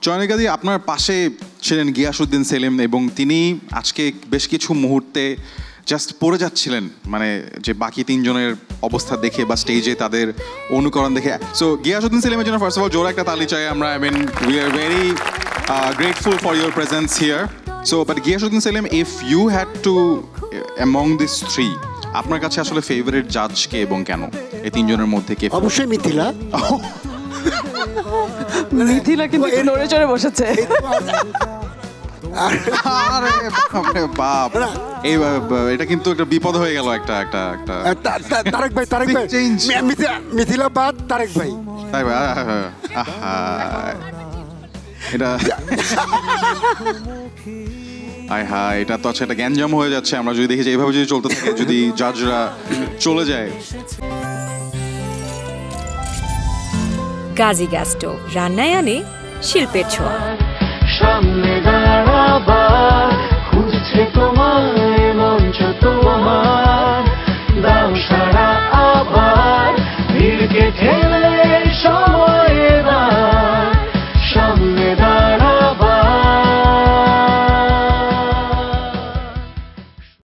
চয়নিকাদি আপনার পাশে ছিলেন গিয়াসউদ্দিন সেলিম এবং তিনি আজকে বেশ কিছু মুহূর্তে জাস্ট পড়ে যাচ্ছিলেন, মানে যে বাকি তিনজনের অবস্থা দেখে বা স্টেজে তাদের অনুকরণ দেখে। সো গিয়াসউদ্দিন সেলিমের জন্য ফার্স্ট অফ অল জোরে একটা তালি চাই আমরা। I mean we are very grateful for your presence here. So but Giasuddin Selim, if you had to among this three, আপনার কাছে আসলে ফেভারিট জাজ কে এবং কেন? এই তিনজনের মধ্যে কে? অবশ্যই মিথিলা। মিথিলা কিন্তু নড়ে চড়ে বসেছে। আরে বাপ, এটা কিন্তু একটা বিপদ হয়ে গেল। একটা তারেক ভাই, মিথিলা বাদ তারেক ভাই। তাই ভাই, এটা এটা তো আচ্ছা, এটা গ্যাঞ্জাম হয়ে যাচ্ছে। আমরা যদি দেখি যে এইভাবে যদি চলতে থাকে, যদি জাজরা চলে যায়। গাজী গ্যাস স্টোভ রান্নায় আনে শিল্পের ছোঁয়া। সামনে দাঁড়াবার খুঁজছে তোমায় মঞ্চ তোমার, দাও সারা আবার ভিড় কেটে